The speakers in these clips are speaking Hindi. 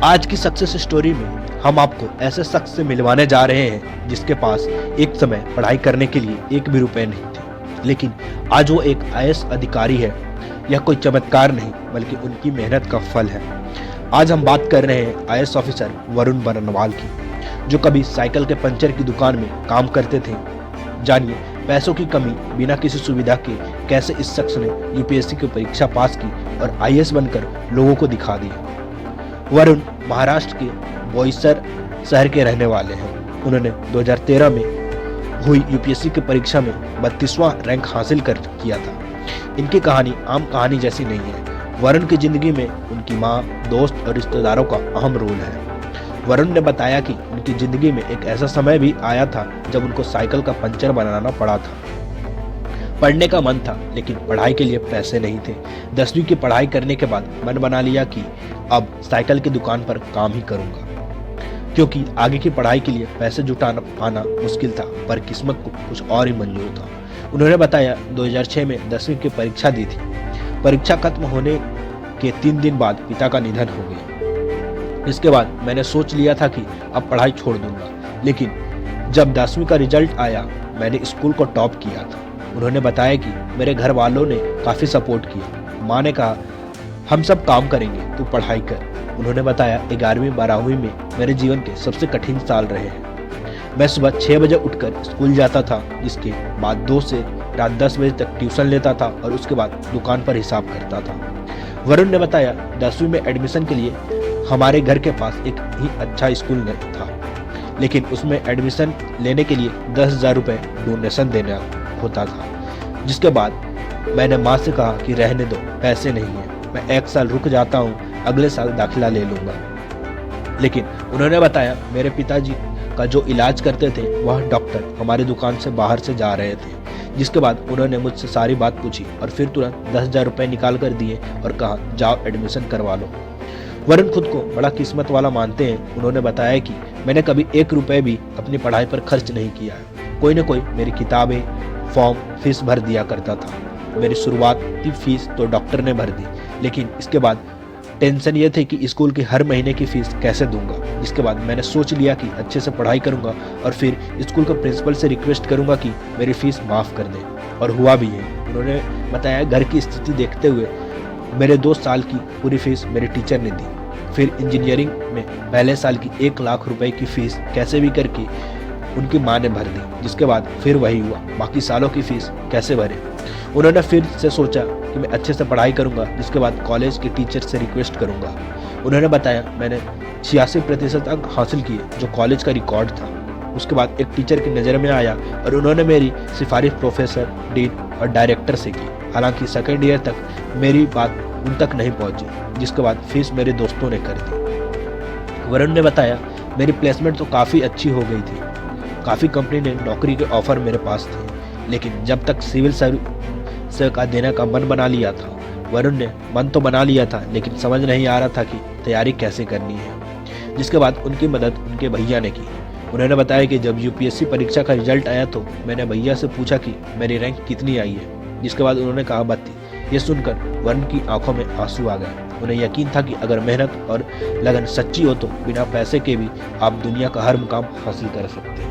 आज की सक्सेस स्टोरी में हम आपको ऐसे शख्स से मिलवाने जा रहे हैं जिसके पास एक समय पढ़ाई करने के लिए एक भी रुपए नहीं थे, लेकिन आज वो एक आईएएस अधिकारी है। यह कोई चमत्कार नहीं बल्कि उनकी मेहनत का फल है। आज हम बात कर रहे हैं आईएएस ऑफिसर वरुण बरनवाल की, जो कभी साइकिल के पंचर की दुकान में काम करते थे। जानिए पैसों की कमी बिना किसी सुविधा के कैसे इस शख्स ने यूपीएससी की परीक्षा पास की और आईएएस बनकर लोगों को दिखा दिया। वरुण महाराष्ट्र के बोईसर शहर के रहने वाले हैं। उन्होंने 2013 में हुई यूपीएससी की परीक्षा में 32वां रैंक हासिल कर किया था। इनकी कहानी आम कहानी जैसी नहीं है। वरुण की जिंदगी में उनकी माँ, दोस्त और रिश्तेदारों का अहम रोल है। वरुण ने बताया कि उनकी जिंदगी में एक ऐसा समय भी आया था जब उनको साइकिल का पंचर बनाना पड़ा था। पढ़ने का मन था लेकिन पढ़ाई के लिए पैसे नहीं थे। 10वीं की पढ़ाई करने के बाद मन बना लिया कि अब साइकिल की दुकान पर काम ही करूंगा, क्योंकि आगे की पढ़ाई के लिए पैसे जुटाना पाना मुश्किल था, पर किस्मत को कुछ और ही मंजूर था। उन्होंने बताया 2006 में 10वीं की परीक्षा दी थी। परीक्षा खत्म होने के 3 दिन बाद पिता का निधन हो गया। इसके बाद मैंने सोच लिया था कि अब पढ़ाई छोड़ दूंगा, लेकिन जब 10वीं का रिजल्ट आया मैंने स्कूल को टॉप किया था। उन्होंने बताया कि मेरे घर वालों ने काफ़ी सपोर्ट किया। माँ ने कहा हम सब काम करेंगे, तू पढ़ाई कर। उन्होंने बताया 11वीं 12वीं में मेरे जीवन के सबसे कठिन साल रहे हैं। मैं सुबह 6 बजे उठकर स्कूल जाता था, जिसके बाद 2 से रात 10 बजे तक ट्यूशन लेता था और उसके बाद दुकान पर हिसाब करता था। वरुण ने बताया 10वीं में एडमिशन के लिए हमारे घर के पास एक ही अच्छा स्कूल था, लेकिन उसमें एडमिशन लेने के लिए 10,000 रुपये डोनेशन देना होता था। जिसके बाद मैंने माँ से कहा कि रहने दो, पैसे नहीं है, मैं 1 साल रुक जाता हूँ, अगले साल दाखिला ले लूँगा। लेकिन उन्होंने बताया मेरे पिताजी का जो इलाज करते थे वह डॉक्टर हमारी दुकान से बाहर से जा रहे थे। जिसके बाद उन्होंने मुझसे सारी बात पूछी और फिर तुरंत 10,000 रुपये निकाल कर दिए और कहा जाओ एडमिशन करवा लो। वरुण खुद को बड़ा किस्मत वाला मानते हैं। उन्होंने बताया कि मैंने कभी 1 रुपये भी अपनी पढ़ाई पर खर्च नहीं किया है। कोई न कोई मेरी किताबें, फॉर्म, फीस भर दिया करता था। मेरी शुरुआती फीस तो डॉक्टर ने भर दी, लेकिन इसके बाद टेंशन ये थी कि स्कूल की हर महीने की फीस कैसे दूंगा। इसके बाद मैंने सोच लिया कि अच्छे से पढ़ाई करूंगा और फिर स्कूल के प्रिंसिपल से रिक्वेस्ट करूंगा कि मेरी फीस माफ़ कर दें, और हुआ भी है। उन्होंने बताया घर की स्थिति देखते हुए मेरे 2 साल की पूरी फीस मेरे टीचर ने दी। फिर इंजीनियरिंग में पहले साल की 1 लाख रुपए की फीस कैसे भी करके उनकी माँ ने भर दी। जिसके बाद फिर वही हुआ, बाकी सालों की फीस कैसे भरे। उन्होंने फिर से सोचा कि मैं अच्छे से पढ़ाई करूंगा, जिसके बाद कॉलेज के टीचर से रिक्वेस्ट करूंगा। उन्होंने बताया मैंने 86% अंक हासिल किए, जो कॉलेज का रिकॉर्ड था। उसके बाद एक टीचर की नज़र में आया और उन्होंने मेरी सिफारिश प्रोफेसर, डीन और डायरेक्टर से की। हालांकि 2nd ईयर तक मेरी बात उन तक नहीं पहुंची, जिसके बाद फीस मेरे दोस्तों ने कर दी। वरुण ने बताया मेरी प्लेसमेंट तो काफ़ी अच्छी हो गई थी। काफ़ी कंपनी ने नौकरी के ऑफर मेरे पास थे, लेकिन जब तक सिविल सर्विस का देने का मन बना लिया था। वरुण ने मन तो बना लिया था, लेकिन समझ नहीं आ रहा था कि तैयारी कैसे करनी है। जिसके बाद उनकी मदद उनके भैया ने की। उन्होंने बताया कि जब यूपीएससी परीक्षा का रिजल्ट आया तो मैंने भैया से पूछा कि मेरी रैंक कितनी आई है। जिसके बाद उन्होंने कहा 32। ये सुनकर वरुण की आंखों में आंसू आ गए। उन्हें यकीन था कि अगर मेहनत और लगन सच्ची हो तो बिना पैसे के भी आप दुनिया का हर मुकाम हासिल कर सकते हैं।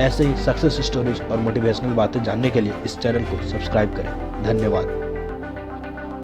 ऐसे ही सक्सेस स्टोरीज और मोटिवेशनल बातें जानने के लिए इस चैनल को सब्सक्राइब करें। धन्यवाद।